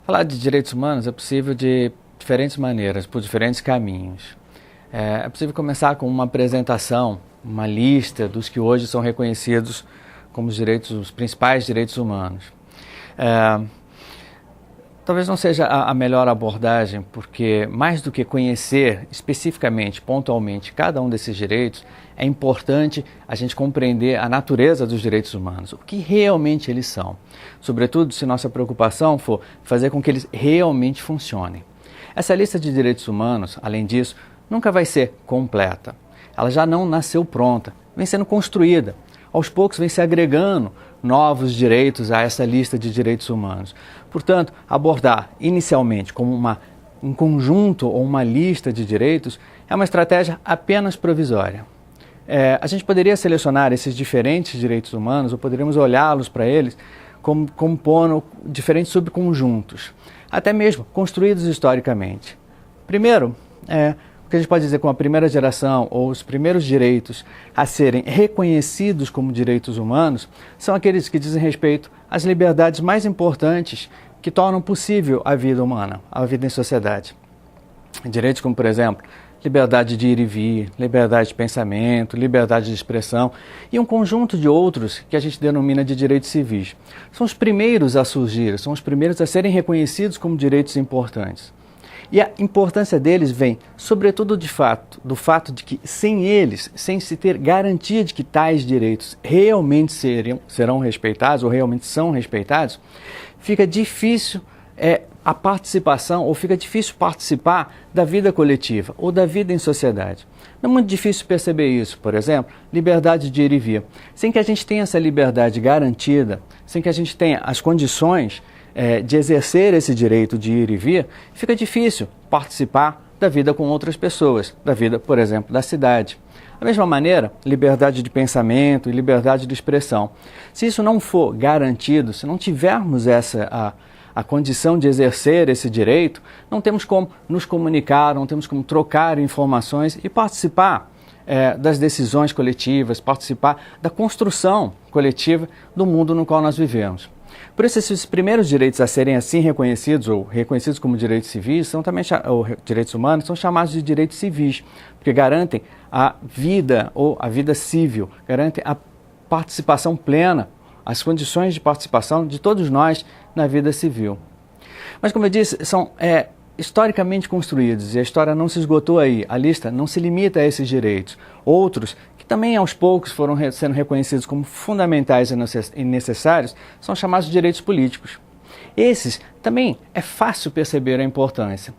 Falar de direitos humanos é possível de diferentes maneiras, por diferentes caminhos. É possível começar com uma apresentação, uma lista dos que hoje são reconhecidos como os principais direitos humanos. Talvez não seja a melhor abordagem, porque mais do que conhecer especificamente, pontualmente, cada um desses direitos, é importante a gente compreender a natureza dos direitos humanos, o que realmente eles são. Sobretudo se nossa preocupação for fazer com que eles realmente funcionem. Essa lista de direitos humanos, além disso, nunca vai ser completa. Ela já não nasceu pronta, vem sendo construída. Aos poucos vem se agregando novos direitos a essa lista de direitos humanos. Portanto, abordar inicialmente como um conjunto ou uma lista de direitos é uma estratégia apenas provisória. A gente poderia selecionar esses diferentes direitos humanos ou poderíamos olhá-los para eles como compondo diferentes subconjuntos, até mesmo construídos historicamente. Primeiro, o que a gente pode dizer com a primeira geração ou os primeiros direitos a serem reconhecidos como direitos humanos são aqueles que dizem respeito às liberdades mais importantes que tornam possível a vida humana, a vida em sociedade. Direitos como, por exemplo, liberdade de ir e vir, liberdade de pensamento, liberdade de expressão e um conjunto de outros que a gente denomina de direitos civis. São os primeiros a surgir, são os primeiros a serem reconhecidos como direitos importantes. E a importância deles vem, sobretudo, do fato de que, sem eles, sem se ter garantia de que tais direitos realmente serão respeitados ou realmente são respeitados, fica difícil a participação ou fica difícil participar da vida coletiva ou da vida em sociedade. Não é muito difícil perceber isso, por exemplo, liberdade de ir e vir. Sem que a gente tenha essa liberdade garantida, sem que a gente tenha as condições de exercer esse direito de ir e vir, fica difícil participar da vida com outras pessoas, da vida, por exemplo, da cidade. Da mesma maneira, liberdade de pensamento e liberdade de expressão. Se isso não for garantido, se não tivermos a condição de exercer esse direito, não temos como nos comunicar, não temos como trocar informações e participar das decisões coletivas, participar da construção coletiva do mundo no qual nós vivemos. Por isso, esses primeiros direitos a serem assim reconhecidos, ou reconhecidos como direitos civis, ou direitos humanos, são chamados de direitos civis, porque garantem a vida, ou a vida civil, garantem a participação plena, as condições de participação de todos nós na vida civil. Mas, como eu disse, são historicamente construídos, e a história não se esgotou aí, a lista não se limita a esses direitos. Outros, que também aos poucos foram sendo reconhecidos como fundamentais e necessários, são chamados de direitos políticos. Esses também é fácil perceber a importância.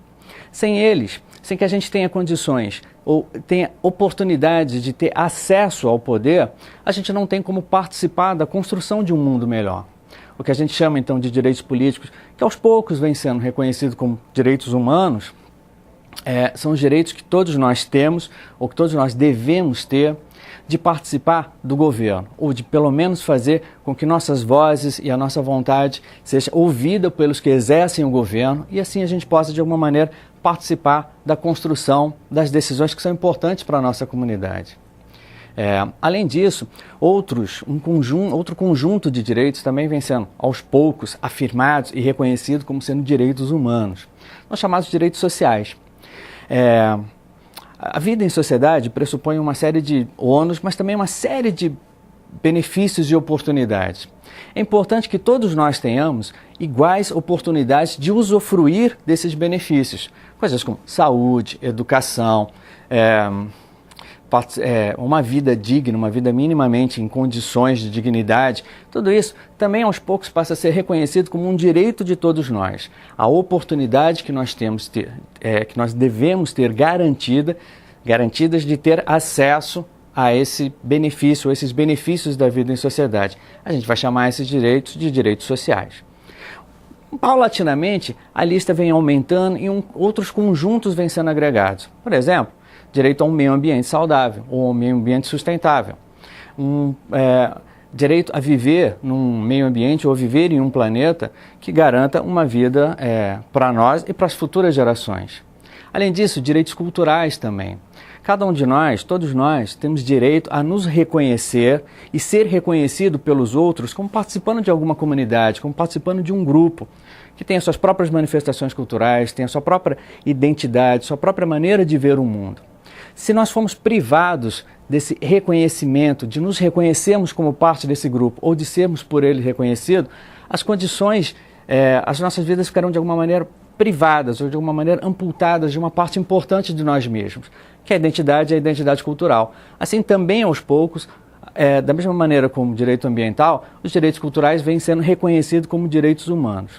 Sem eles, sem que a gente tenha condições ou tenha oportunidade de ter acesso ao poder, a gente não tem como participar da construção de um mundo melhor. O que a gente chama então de direitos políticos, que aos poucos vem sendo reconhecido como direitos humanos, são os direitos que todos nós temos, ou que todos nós devemos ter, de participar do governo, ou de pelo menos fazer com que nossas vozes e a nossa vontade seja ouvida pelos que exercem o governo, e assim a gente possa de alguma maneira participar da construção das decisões que são importantes para a nossa comunidade. Além disso, outro conjunto de direitos também vem sendo, aos poucos, afirmados e reconhecidos como sendo direitos humanos, são chamados de direitos sociais. A vida em sociedade pressupõe uma série de ônus, mas também uma série de benefícios e oportunidades. É importante que todos nós tenhamos iguais oportunidades de usufruir desses benefícios, coisas como saúde, educação, uma vida digna, uma vida minimamente em condições de dignidade, tudo isso também aos poucos passa a ser reconhecido como um direito de todos nós. A oportunidade que nós que nós devemos ter garantidas de ter acesso a esse benefício, ou esses benefícios da vida em sociedade. A gente vai chamar esses direitos de direitos sociais. Paulatinamente, a lista vem aumentando e outros conjuntos vêm sendo agregados. Por exemplo, direito a um meio ambiente saudável ou a um meio ambiente sustentável. Direito a viver num meio ambiente ou a viver em um planeta que garanta uma vida para nós e para as futuras gerações. Além disso, direitos culturais também. Cada um de nós, todos nós, temos direito a nos reconhecer e ser reconhecido pelos outros como participando de alguma comunidade, como participando de um grupo que tem as suas próprias manifestações culturais, tem a sua própria identidade, sua própria maneira de ver o mundo. Se nós formos privados desse reconhecimento, de nos reconhecermos como parte desse grupo ou de sermos por ele reconhecidos, as condições, as nossas vidas ficarão de alguma maneira privadas ou de alguma maneira amputadas de uma parte importante de nós mesmos, que é a identidade cultural. Assim também, aos poucos, da mesma maneira como o direito ambiental, os direitos culturais vêm sendo reconhecidos como direitos humanos.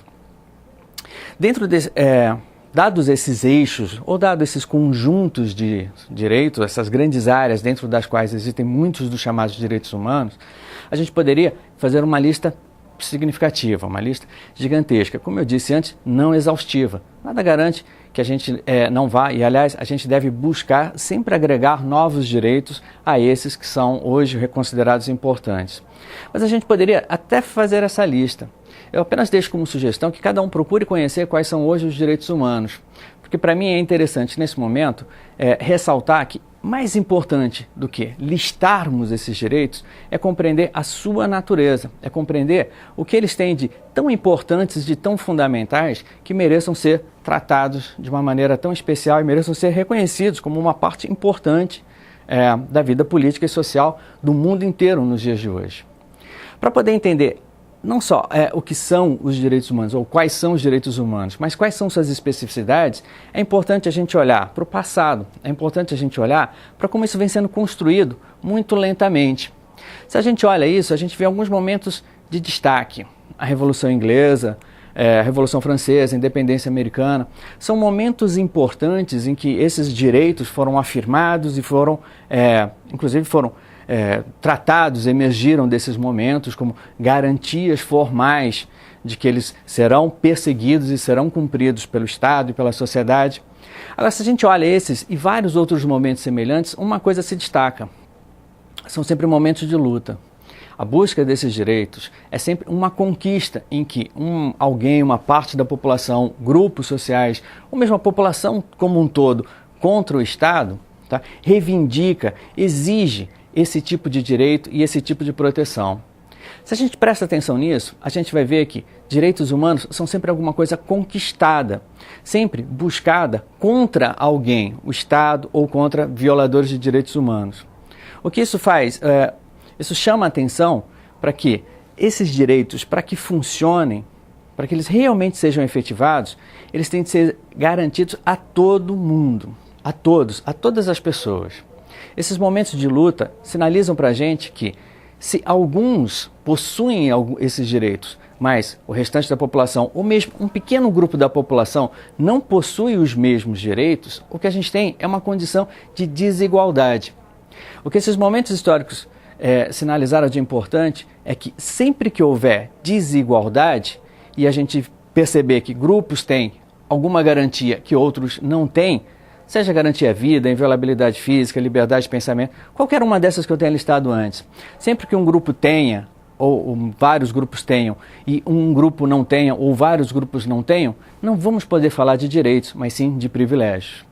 Dados esses eixos, ou dados esses conjuntos de direitos, essas grandes áreas dentro das quais existem muitos dos chamados direitos humanos, a gente poderia fazer uma lista significativa, uma lista gigantesca. Como eu disse antes, não exaustiva. Nada garante que a gente não vá, e aliás, a gente deve buscar sempre agregar novos direitos a esses que são hoje considerados importantes. Mas a gente poderia até fazer essa lista. Eu apenas deixo como sugestão que cada um procure conhecer quais são hoje os direitos humanos, porque para mim é interessante nesse momento ressaltar que mais importante do que listarmos esses direitos é compreender a sua natureza, é compreender o que eles têm de tão importantes, de tão fundamentais, que mereçam ser tratados de uma maneira tão especial e mereçam ser reconhecidos como uma parte importante da vida política e social do mundo inteiro nos dias de hoje. Para poder entender não só o que são os direitos humanos, ou quais são os direitos humanos, mas quais são suas especificidades, é importante a gente olhar para o passado, é importante a gente olhar para como isso vem sendo construído muito lentamente. Se a gente olha isso, a gente vê alguns momentos de destaque. A Revolução Inglesa, a Revolução Francesa, a Independência Americana, são momentos importantes em que esses direitos foram afirmados e inclusive foram tratados, emergiram desses momentos como garantias formais de que eles serão perseguidos e serão cumpridos pelo Estado e pela sociedade. Agora, se a gente olha esses e vários outros momentos semelhantes, uma coisa se destaca: são sempre momentos de luta. A busca desses direitos é sempre uma conquista em que alguém, uma parte da população, grupos sociais, ou mesmo a população como um todo, contra o Estado, reivindica, exige esse tipo de direito e esse tipo de proteção. Se a gente presta atenção nisso, a gente vai ver que direitos humanos são sempre alguma coisa conquistada, sempre buscada contra alguém, o Estado ou contra violadores de direitos humanos. O que isso faz? Isso chama a atenção para que esses direitos, para que funcionem, para que eles realmente sejam efetivados, eles têm de ser garantidos a todo mundo, a todas as pessoas. Esses momentos de luta sinalizam para a gente que se alguns possuem esses direitos, mas o restante da população, ou mesmo um pequeno grupo da população, não possui os mesmos direitos, o que a gente tem é uma condição de desigualdade. O que esses momentos históricos sinalizaram de importante é que sempre que houver desigualdade e a gente perceber que grupos têm alguma garantia que outros não têm, seja garantia à vida, inviolabilidade física, liberdade de pensamento, qualquer uma dessas que eu tenha listado antes. Sempre que um grupo tenha, ou vários grupos tenham, e um grupo não tenha, ou vários grupos não tenham, não vamos poder falar de direitos, mas sim de privilégios.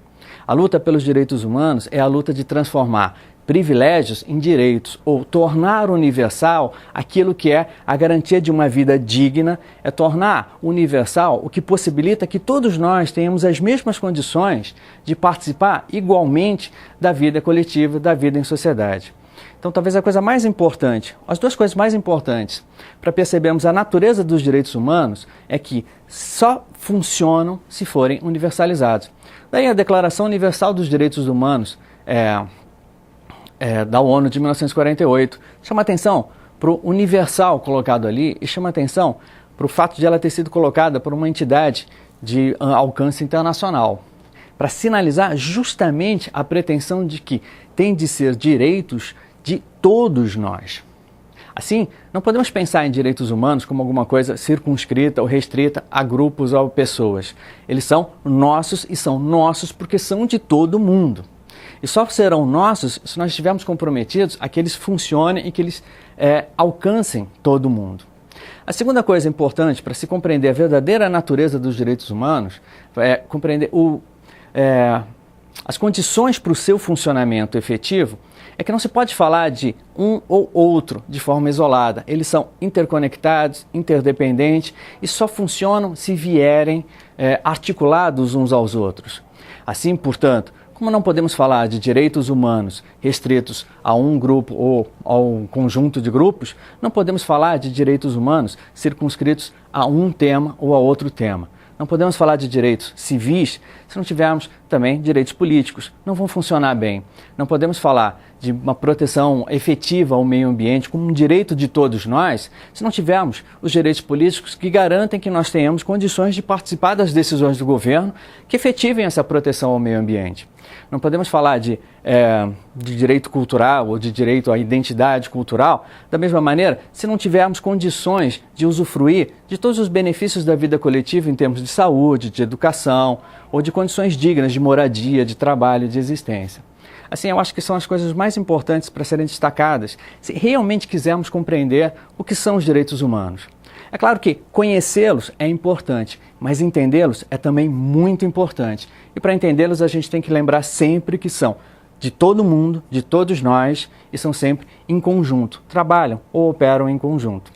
A luta pelos direitos humanos é a luta de transformar privilégios em direitos, ou tornar universal aquilo que é a garantia de uma vida digna, é tornar universal o que possibilita que todos nós tenhamos as mesmas condições de participar igualmente da vida coletiva, da vida em sociedade. Então, talvez a coisa mais importante, as duas coisas mais importantes para percebermos a natureza dos direitos humanos é que só funcionam se forem universalizados. Daí a Declaração Universal dos Direitos Humanos, da ONU de 1948. Chama atenção para o universal colocado ali e chama atenção para o fato de ela ter sido colocada por uma entidade de alcance internacional, para sinalizar justamente a pretensão de que tem de ser direitos de todos nós. Assim, não podemos pensar em direitos humanos como alguma coisa circunscrita ou restrita a grupos ou a pessoas. Eles são nossos e são nossos porque são de todo mundo. E só serão nossos se nós estivermos comprometidos a que eles funcionem e que eles alcancem todo mundo. A segunda coisa importante para se compreender a verdadeira natureza dos direitos humanos é compreender as condições para o seu funcionamento efetivo é que não se pode falar de um ou outro de forma isolada. Eles são interconectados, interdependentes e só funcionam se vierem articulados uns aos outros. Assim, portanto, como não podemos falar de direitos humanos restritos a um grupo ou a um conjunto de grupos, não podemos falar de direitos humanos circunscritos a um tema ou a outro tema. Não podemos falar de direitos civis se não tivermos também direitos políticos. Não vão funcionar bem. Não podemos falar de uma proteção efetiva ao meio ambiente como um direito de todos nós se não tivermos os direitos políticos que garantem que nós tenhamos condições de participar das decisões do governo que efetivem essa proteção ao meio ambiente. Não podemos falar de direito cultural ou de direito à identidade cultural da mesma maneira se não tivermos condições de usufruir de todos os benefícios da vida coletiva em termos de saúde, de educação ou de condições dignas de moradia, de trabalho, de existência. Assim, eu acho que são as coisas mais importantes para serem destacadas se realmente quisermos compreender o que são os direitos humanos. É claro que conhecê-los é importante, mas entendê-los é também muito importante. E para entendê-los a gente tem que lembrar sempre que são de todo mundo, de todos nós, e são sempre em conjunto, trabalham ou operam em conjunto.